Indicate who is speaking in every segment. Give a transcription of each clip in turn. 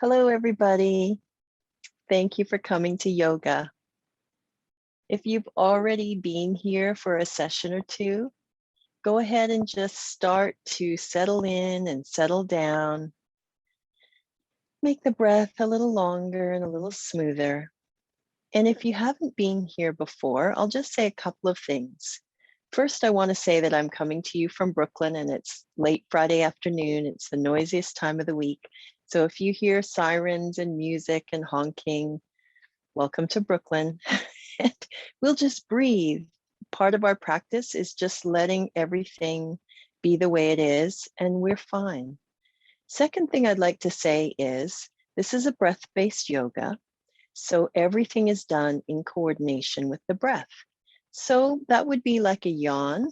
Speaker 1: Hello, everybody. Thank you for coming to yoga. If you've already been here for a session or two, go ahead and just start to settle in and settle down. Make the breath a little longer and a little smoother. And if you haven't been here before, I'll just say a couple of things. First, I want to say that I'm coming to you from Brooklyn and it's late Friday afternoon. It's the noisiest time of the week. So if you hear sirens and music and honking, welcome to Brooklyn. And we'll just breathe. Part of our practice is just letting everything be the way it is, and we're fine. Second thing I'd like to say is this is a breath-based yoga, so everything is done in coordination with the breath. So that would be like a yawn.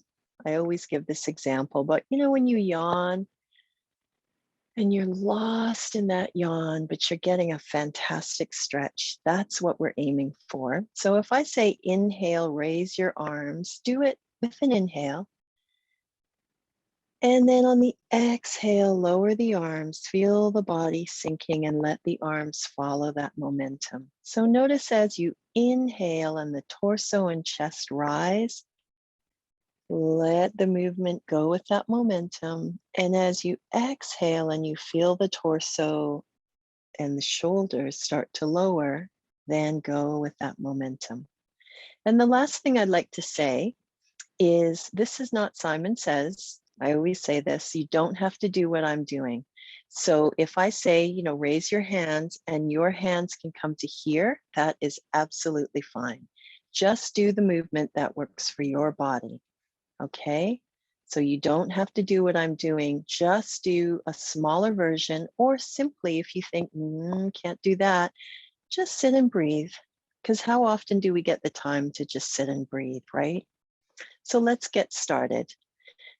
Speaker 1: I always give this example, but you know, when you yawn, and you're lost in that yawn, but you're getting a fantastic stretch. That's what we're aiming for. So if I say inhale, raise your arms, do it with an inhale. And then on the exhale, lower the arms, feel the body sinking and let the arms follow that momentum. So notice as you inhale and the torso and chest rise, let the movement go with that momentum. And as you exhale and you feel the torso and the shoulders start to lower, then go with that momentum. And the last thing I'd like to say is this is not Simon Says. I always say this, you don't have to do what I'm doing. So if I say, you know, raise your hands and your hands can come to here, that is absolutely fine. Just do the movement that works for your body. Okay, so you don't have to do what I'm doing, just do a smaller version, or simply if you think, can't do that, just sit and breathe. Because how often do we get the time to just sit and breathe, right? So let's get started.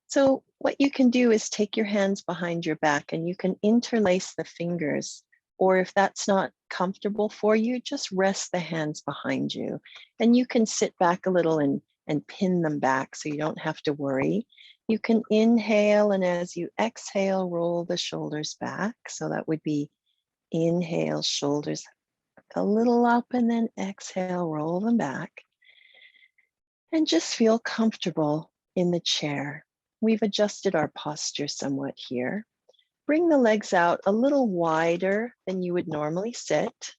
Speaker 1: So what you can do is take your hands behind your back and you can interlace the fingers, or if that's not comfortable for you, just rest the hands behind you. And you can sit back a little and pin them back so you don't have to worry. You can inhale, and as you exhale, roll the shoulders back. So that would be inhale, shoulders a little up, and then exhale, roll them back. And just feel comfortable in the chair. We've adjusted our posture somewhat here. Bring the legs out a little wider than you would normally sit.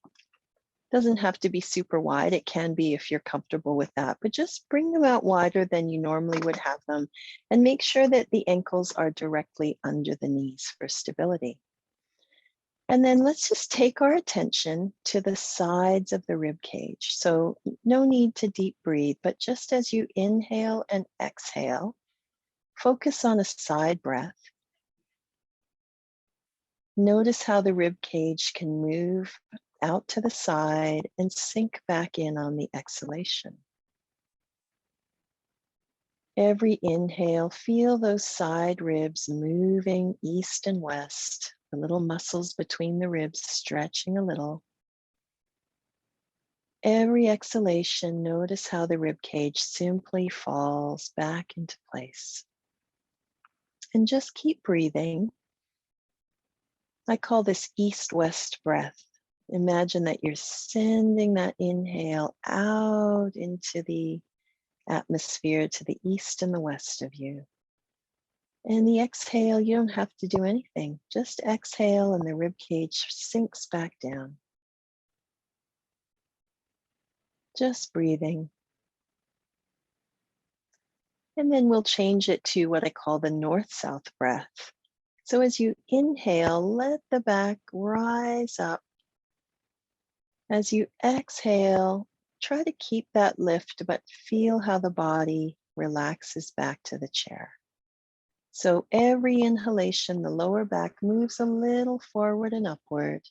Speaker 1: Doesn't have to be super wide. It can be if you're comfortable with that, but just bring them out wider than you normally would have them and make sure that the ankles are directly under the knees for stability. And then let's just take our attention to the sides of the rib cage. So no need to deep breathe, but just as you inhale and exhale, focus on a side breath. Notice how the rib cage can move out to the side and sink back in on the exhalation. Every inhale, feel those side ribs moving east and west, the little muscles between the ribs stretching a little. Every exhalation, notice how the rib cage simply falls back into place. And just keep breathing. I call this east-west breath. Imagine that you're sending that inhale out into the atmosphere to the east and the west of you. And the exhale, you don't have to do anything. Just exhale and the rib cage sinks back down. Just breathing. And then we'll change it to what I call the north-south breath. So as you inhale, let the back rise up. As you exhale, try to keep that lift, but feel how the body relaxes back to the chair. So every inhalation, the lower back moves a little forward and upward.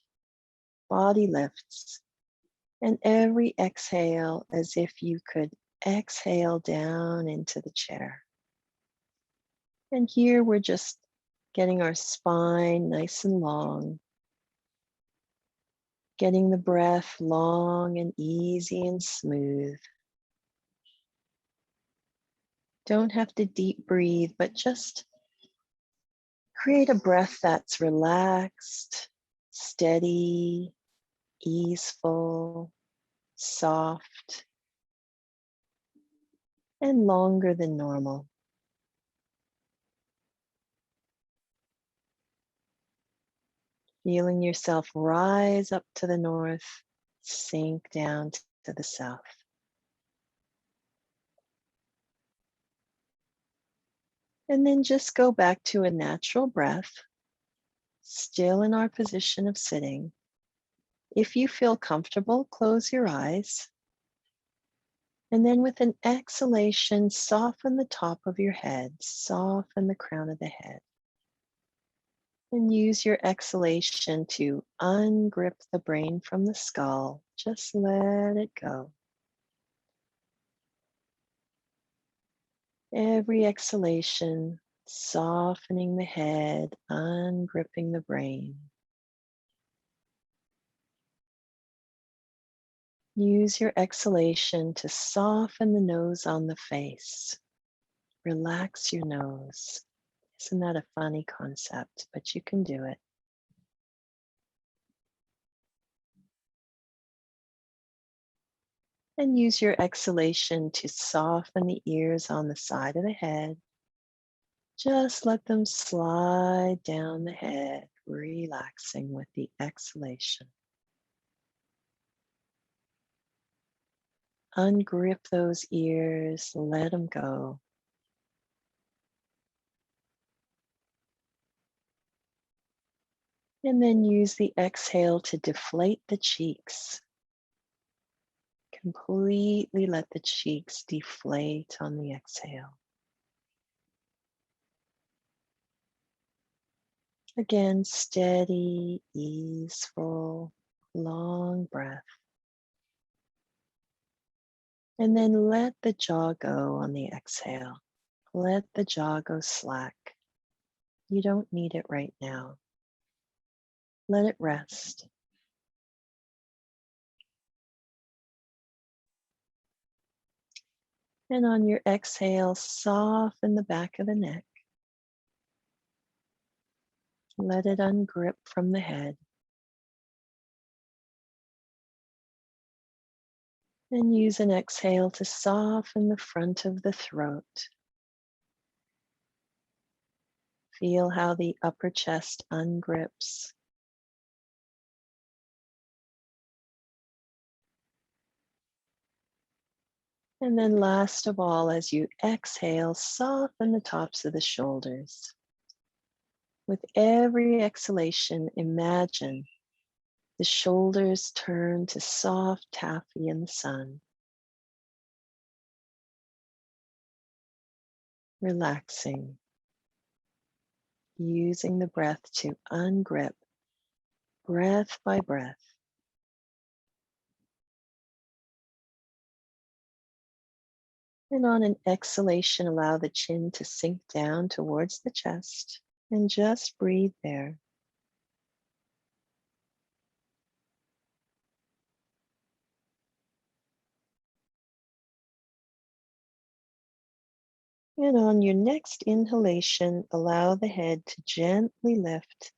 Speaker 1: Body lifts. And every exhale, as if you could exhale down into the chair. And here we're just getting our spine nice and long. Getting the breath long and easy and smooth. Don't have to deep breathe, but just create a breath that's relaxed steady, easeful, soft, and longer than normal. Feeling yourself rise up to the north, sink down to the south. And then just go back to a natural breath, still in our position of sitting. If you feel comfortable, close your eyes. And then with an exhalation, soften the top of your head, soften the crown of the head. And use your exhalation to ungrip the brain from the skull. Just let it go. Every exhalation, softening the head, ungripping the brain. Use your exhalation to soften the nose on the face. Relax your nose. Isn't that a funny concept? But you can do it. And use your exhalation to soften the ears on the side of the head. Just let them slide down the head, relaxing with the exhalation. Ungrip those ears, let them go. And then use the exhale to deflate the cheeks. Completely let the cheeks deflate on the exhale. Again, steady, easeful, long breath. And then let the jaw go on the exhale. Let the jaw go slack. You don't need it right now. Let it rest. And on your exhale, soften the back of the neck. Let it ungrip from the head. And use an exhale to soften the front of the throat. Feel how the upper chest ungrips. And then last of all, as you exhale, soften the tops of the shoulders. With every exhalation, imagine the shoulders turn to soft taffy in the sun. Relaxing, using the breath to ungrip, breath by breath. And on an exhalation, allow the chin to sink down towards the chest and just breathe there. And on your next inhalation, allow the head to gently lift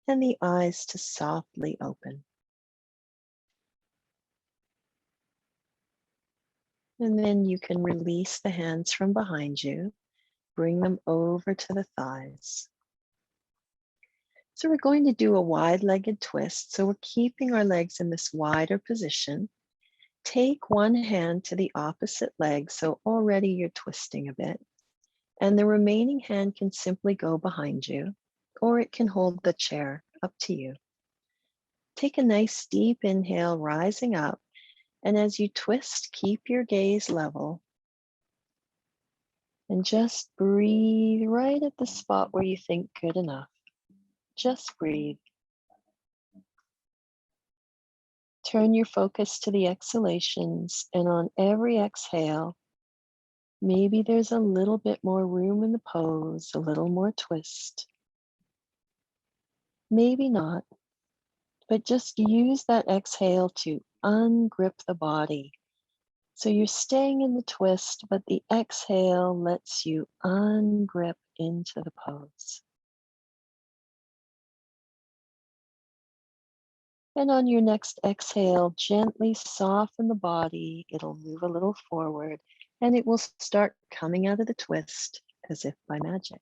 Speaker 1: and the eyes to softly open. And then you can release the hands from behind you, bring them over to the thighs. So we're going to do a wide-legged twist. So we're keeping our legs in this wider position. Take one hand to the opposite leg, so already you're twisting a bit. And the remaining hand can simply go behind you, or it can hold the chair, up to you. Take a nice deep inhale, rising up. And as you twist, keep your gaze level. And just breathe right at the spot where you think good enough. Just breathe. Turn your focus to the exhalations, and on every exhale, maybe there's a little bit more room in the pose, a little more twist. Maybe not, but just use that exhale to ungrip the body. So you're staying in the twist, but the exhale lets you ungrip into the pose. And on your next exhale, gently soften the body. It'll move a little forward and it will start coming out of the twist as if by magic.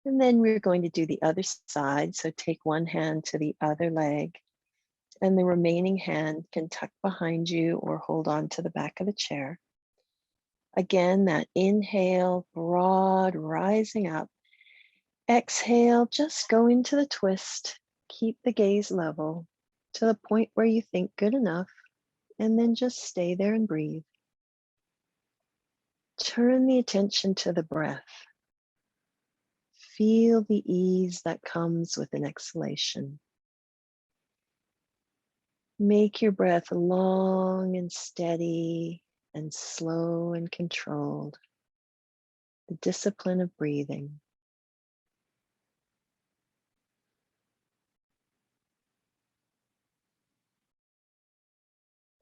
Speaker 1: And then we're going to do the other side. So take one hand to the other leg and the remaining hand can tuck behind you or hold on to the back of the chair. Again, that inhale, broad, rising up. Exhale, just go into the twist. Keep the gaze level to the point where you think good enough, and then just stay there and breathe. Turn the attention to the breath. Feel the ease that comes with an exhalation. Make your breath long and steady and slow and controlled. The discipline of breathing.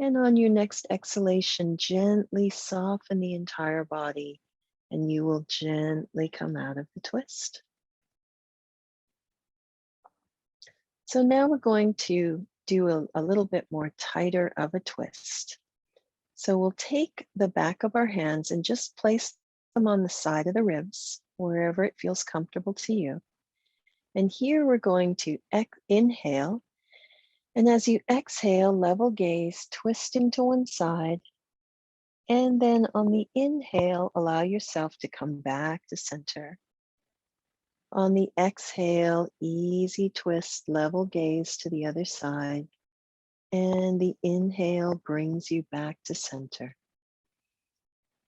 Speaker 1: And on your next exhalation, gently soften the entire body and you will gently come out of the twist. So now we're going to do a little bit more tighter of a twist. So we'll take the back of our hands and just place them on the side of the ribs, wherever it feels comfortable to you. And here we're going to inhale. And as you exhale, level gaze, twisting to one side. And then on the inhale, allow yourself to come back to center. On the exhale, easy twist, level gaze to the other side. And the inhale brings you back to center.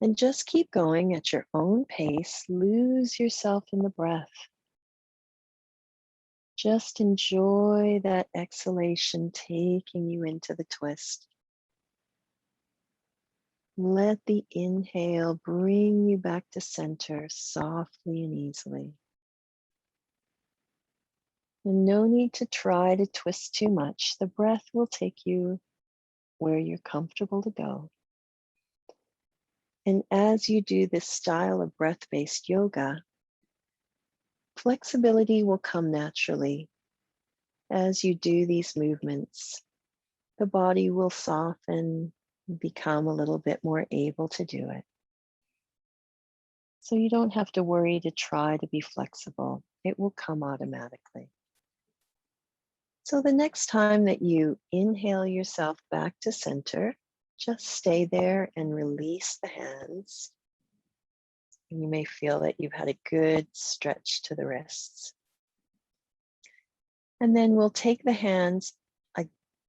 Speaker 1: And just keep going at your own pace. Lose yourself in the breath. Just enjoy that exhalation taking you into the twist. Let the inhale bring you back to center softly and easily. And no need to try to twist too much. The breath will take you where you're comfortable to go. And as you do this style of breath-based yoga, flexibility will come naturally. As you do these movements, the body will soften, become a little bit more able to do it. So you don't have to worry to try to be flexible. It will come automatically. So the next time that you inhale yourself back to center, just stay there and release the hands. And you may feel that you've had a good stretch to the wrists. And then we'll take the hands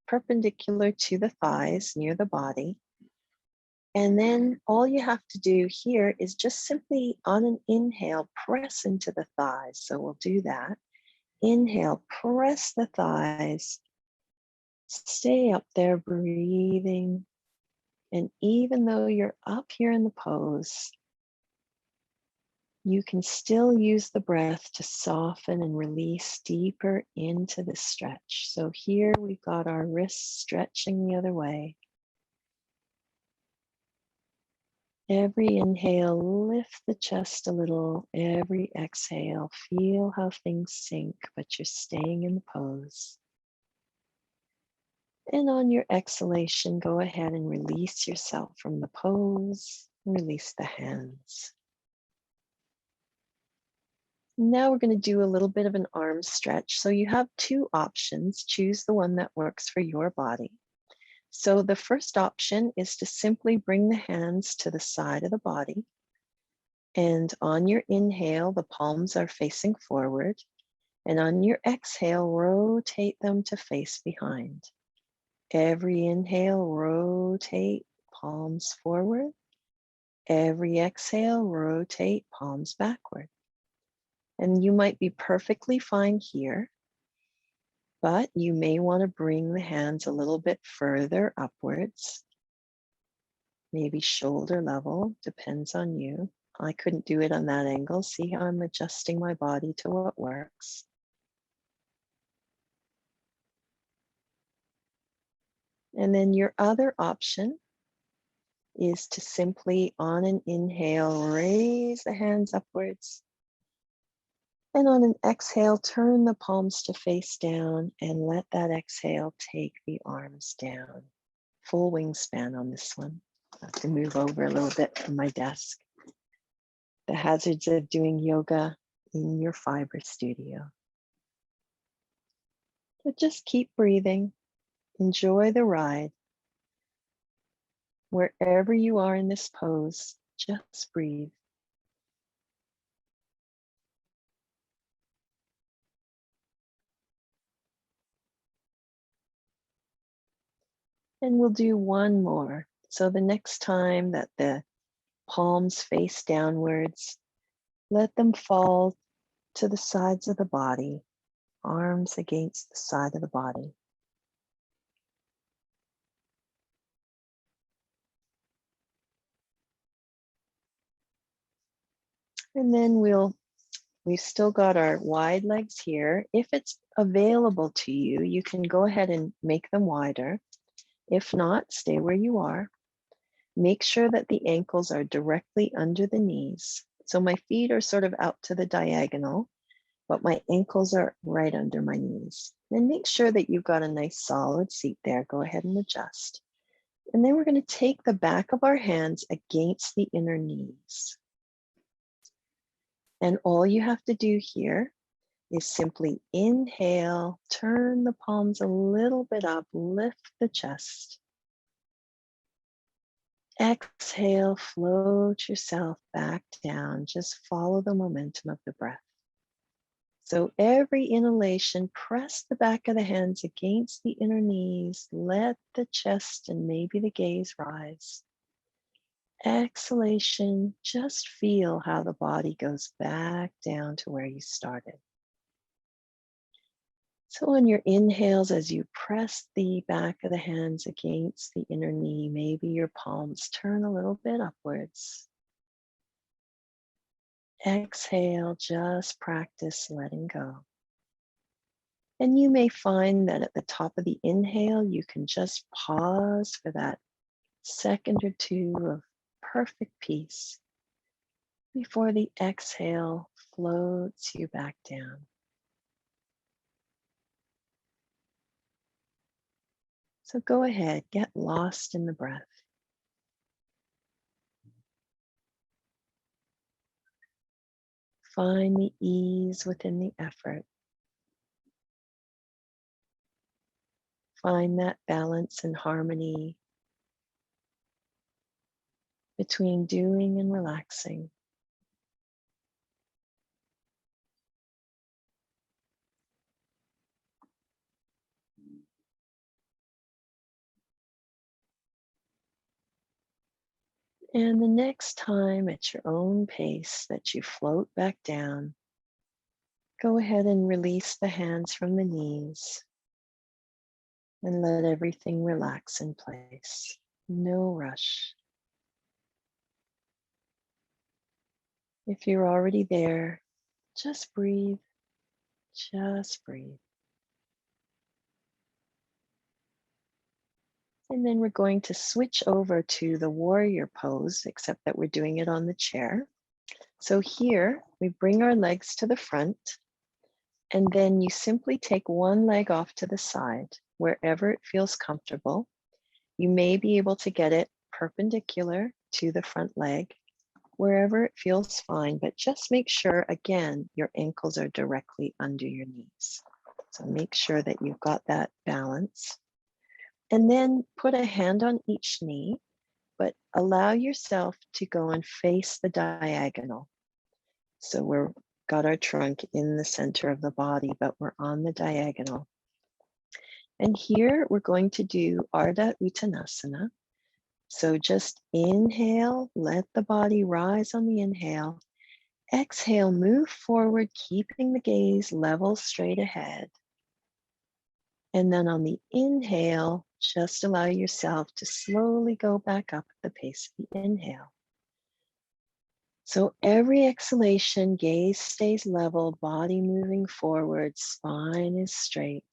Speaker 1: perpendicular to the thighs near the body. And then all you have to do here is just simply on an inhale, press into the thighs. So we'll do that. Inhale, press the thighs. Stay up there breathing. And even though you're up here in the pose, you can still use the breath to soften and release deeper into the stretch. So here we've got our wrists stretching the other way. Every inhale, lift the chest a little. Every exhale, feel how things sink, but you're staying in the pose. And on your exhalation, go ahead and release yourself from the pose. Release the hands. Now we're going to do a little bit of an arm stretch. So you have two options. Choose the one that works for your body. So the first option is to simply bring the hands to the side of the body. And on your inhale, the palms are facing forward. And on your exhale, rotate them to face behind. Every inhale, rotate palms forward. Every exhale, rotate palms backward. And you might be perfectly fine here, but you may want to bring the hands a little bit further upwards, maybe shoulder level, depends on you. I couldn't do it on that angle. See how I'm adjusting my body to what works. And then your other option is to simply on an inhale, raise the hands upwards. And on an exhale, turn the palms to face down and let that exhale take the arms down. Full wingspan on this one. I have to move over a little bit from my desk. The hazards of doing yoga in your fiber studio. But just keep breathing. Enjoy the ride. Wherever you are in this pose, just breathe. And we'll do one more. So the next time that the palms face downwards, let them fall to the sides of the body, arms against the side of the body. And then we've still got our wide legs here. If it's available to you, you can go ahead and make them wider. If not, stay where you are. Make sure that the ankles are directly under the knees. So my feet are sort of out to the diagonal, but my ankles are right under my knees. And make sure that you've got a nice solid seat there. Go ahead and adjust. And then we're going to take the back of our hands against the inner knees. And all you have to do here is simply inhale, turn the palms a little bit up, lift the chest. Exhale, float yourself back down. Just follow the momentum of the breath. So every inhalation, press the back of the hands against the inner knees. Let the chest and maybe the gaze rise. Exhalation, just feel how the body goes back down to where you started. So on your inhales, as you press the back of the hands against the inner knee, maybe your palms turn a little bit upwards. Exhale, just practice letting go. And you may find that at the top of the inhale, you can just pause for that second or two of perfect peace before the exhale floats you back down. So go ahead, get lost in the breath. Find the ease within the effort. Find that balance and harmony between doing and relaxing. And the next time at your own pace that you float back down, go ahead and release the hands from the knees and let everything relax in place. No rush. If you're already there, just breathe, just breathe. And then we're going to switch over to the warrior pose, except that we're doing it on the chair. So here we bring our legs to the front, and then you simply take one leg off to the side, wherever it feels comfortable. You may be able to get it perpendicular to the front leg, wherever it feels fine, but just make sure, again, your ankles are directly under your knees. So make sure that you've got that balance. And then put a hand on each knee, but allow yourself to go and face the diagonal. So we're got our trunk in the center of the body, but we're on the diagonal. And here we're going to do Ardha Uttanasana. So just inhale, let the body rise on the inhale. Exhale, move forward, keeping the gaze level straight ahead. And then on the inhale, just allow yourself to slowly go back up at the pace of the inhale. So every exhalation, gaze stays level, body moving forward, spine is straight.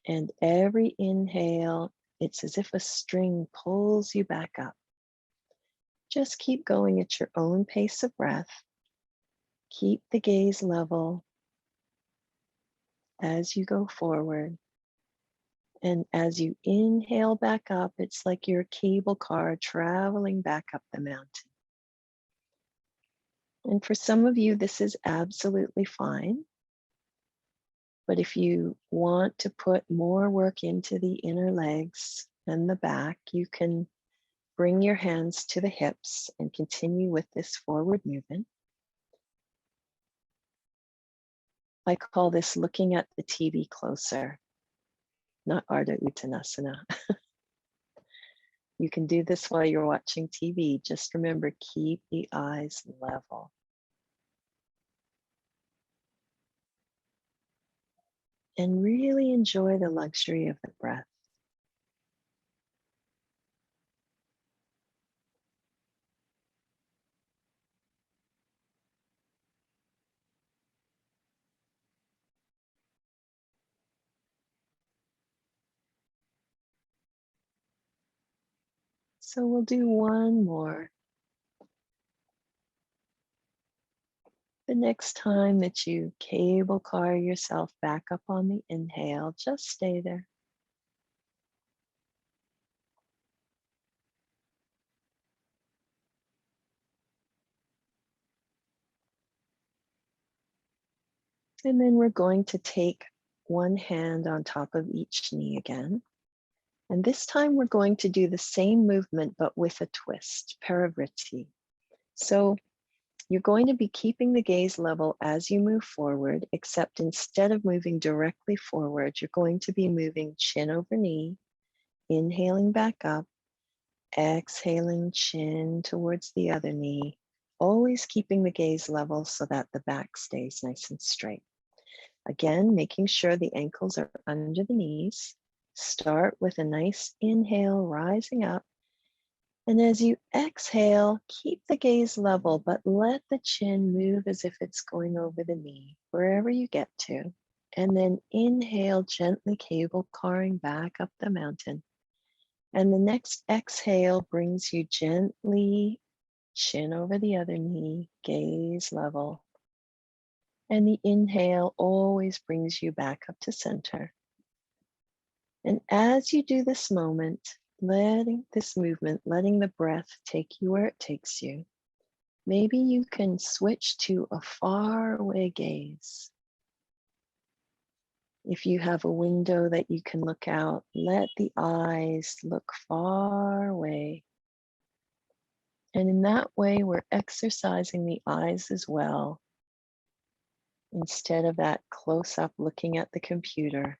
Speaker 1: And every inhale, it's as if a string pulls you back up. Just keep going at your own pace of breath. Keep the gaze level as you go forward. And as you inhale back up, it's like your cable car traveling back up the mountain. And for some of you, this is absolutely fine. But if you want to put more work into the inner legs and the back, you can bring your hands to the hips and continue with this forward movement. I call this looking at the TV closer, not Ardha Uttanasana. You can do this while you're watching TV. Just remember, keep the eyes level. And really enjoy the luxury of the breath. So we'll do one more. The next time that you cable car yourself back up on the inhale, just stay there. And then we're going to take one hand on top of each knee again. And this time we're going to do the same movement, but with a twist, paravritti. So you're going to be keeping the gaze level as you move forward, except instead of moving directly forward, you're going to be moving chin over knee, inhaling back up, exhaling chin towards the other knee, always keeping the gaze level so that the back stays nice and straight. Again, making sure the ankles are under the knees. Start with a nice inhale, rising up. And as you exhale, keep the gaze level, but let the chin move as if it's going over the knee, wherever you get to. And then inhale, gently cable carring back up the mountain. And the next exhale brings you gently chin over the other knee, gaze level. And the inhale always brings you back up to center. And as you do this movement, letting the breath take you where it takes you, maybe you can switch to a far away gaze. If you have a window that you can look out, let the eyes look far away. And in that way, we're exercising the eyes as well. Instead of that close up looking at the computer,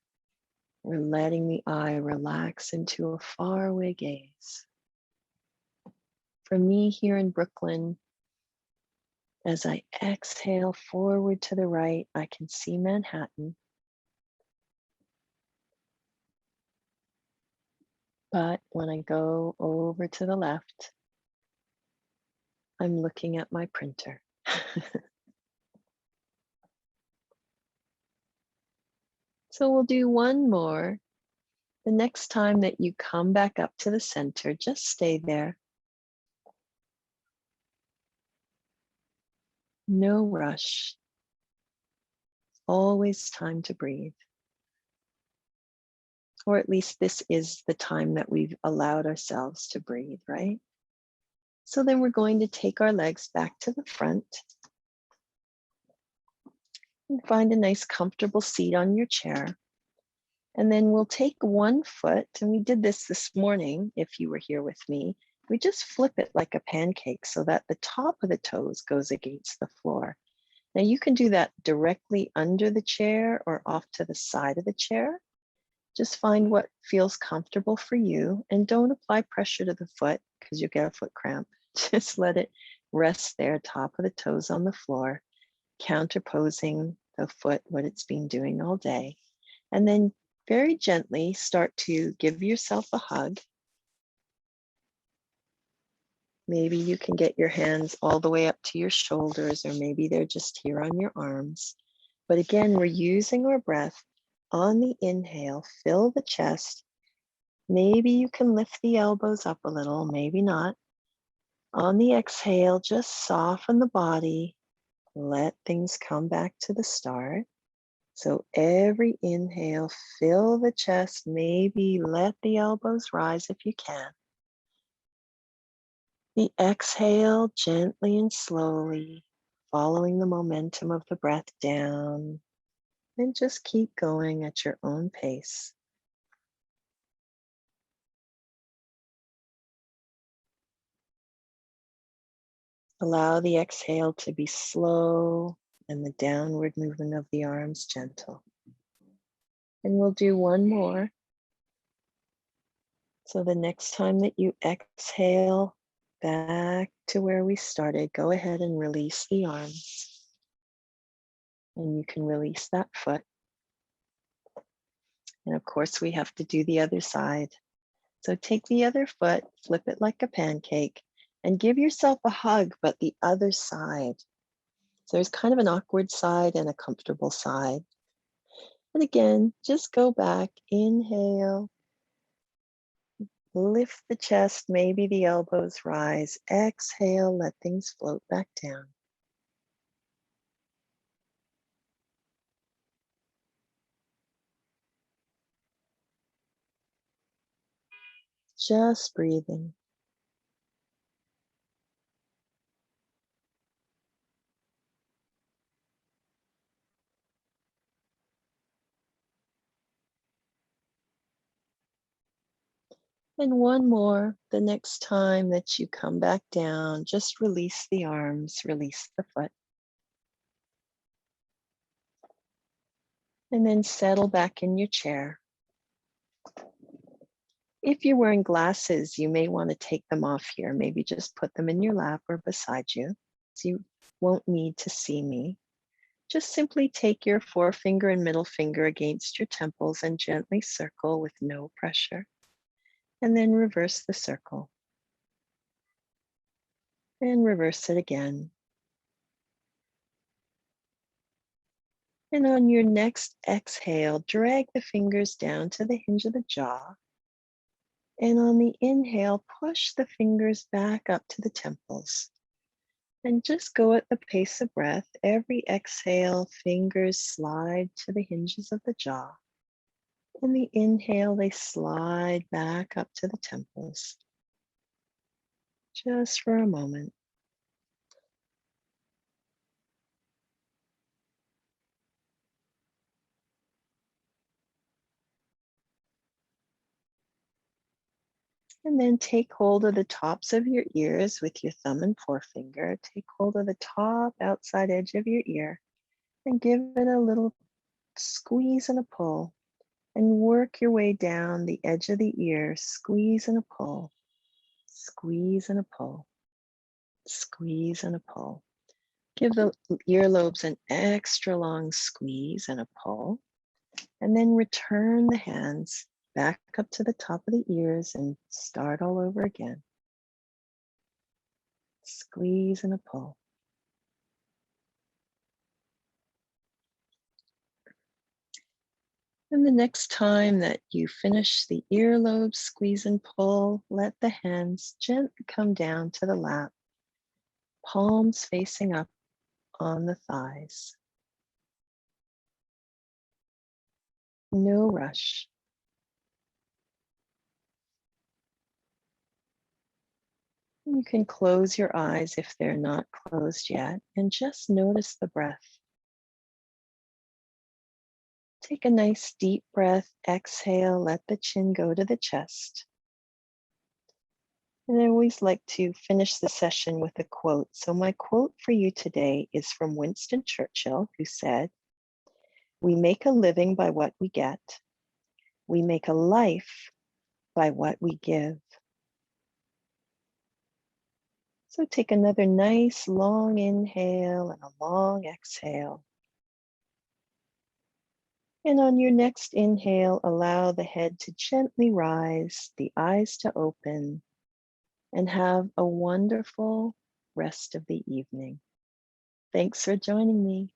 Speaker 1: we're letting the eye relax into a faraway gaze. For me here in Brooklyn, as I exhale forward to the right, I can see Manhattan. But when I go over to the left, I'm looking at my printer. So we'll do one more. The next time that you come back up to the center, just stay there. No rush. Always time to breathe. Or at least this is the time that we've allowed ourselves to breathe, right? So then we're going to take our legs back to the front and find a nice comfortable seat on your chair. And then we'll take one foot, and we did this morning, if you were here with me. We just flip it like a pancake so that the top of the toes goes against the floor. Now you can do that directly under the chair or off to the side of the chair. Just find what feels comfortable for you, and don't apply pressure to the foot because you'll get a foot cramp. Just let it rest there, top of the toes on the floor, counterposing the foot, what it's been doing all day. And then very gently start to give yourself a hug. Maybe you can get your hands all the way up to your shoulders, or maybe they're just here on your arms. But again, we're using our breath. On the inhale, fill the chest. Maybe you can lift the elbows up a little, maybe not. On the exhale, just soften the body. Let things come back to the start. So every inhale, fill the chest, maybe let the elbows rise if you can. The exhale, gently and slowly, following the momentum of the breath down, and just keep going at your own pace. Allow the exhale to be slow and the downward movement of the arms gentle. And we'll do one more. So the next time that you exhale back to where we started, go ahead and release the arms. And you can release that foot. And of course, we have to do the other side. So take the other foot, flip it like a pancake, and give yourself a hug, but the other side. So there's kind of an awkward side and a comfortable side. And again, just go back, inhale, lift the chest, maybe the elbows rise. Exhale, let things float back down. Just breathing. And one more, the next time that you come back down, just release the arms, release the foot. And then settle back in your chair. If you're wearing glasses, you may want to take them off here. Maybe just put them in your lap or beside you, so you won't need to see me. Just simply take your forefinger and middle finger against your temples and gently circle with no pressure. And then reverse the circle. And reverse it again. And on your next exhale, drag the fingers down to the hinge of the jaw. And on the inhale, push the fingers back up to the temples. And just go at the pace of breath. Every exhale, fingers slide to the hinges of the jaw. And the inhale, they slide back up to the temples. Just for a moment. And then take hold of the tops of your ears with your thumb and forefinger. Take hold of the top outside edge of your ear and give it a little squeeze and a pull. And work your way down the edge of the ear. Squeeze and a pull. Squeeze and a pull. Squeeze and a pull. Give the earlobes an extra long squeeze and a pull. And then return the hands back up to the top of the ears and start all over again. Squeeze and a pull. And the next time that you finish the earlobes, squeeze and pull, let the hands gently come down to the lap, palms facing up on the thighs. No rush. You can close your eyes if they're not closed yet and just notice the breath. Take a nice deep breath, exhale, let the chin go to the chest. And I always like to finish the session with a quote. So my quote for you today is from Winston Churchill, who said, "We make a living by what we get. We make a life by what we give." So take another nice long inhale and a long exhale. And on your next inhale, allow the head to gently rise, the eyes to open, and have a wonderful rest of the evening. Thanks for joining me.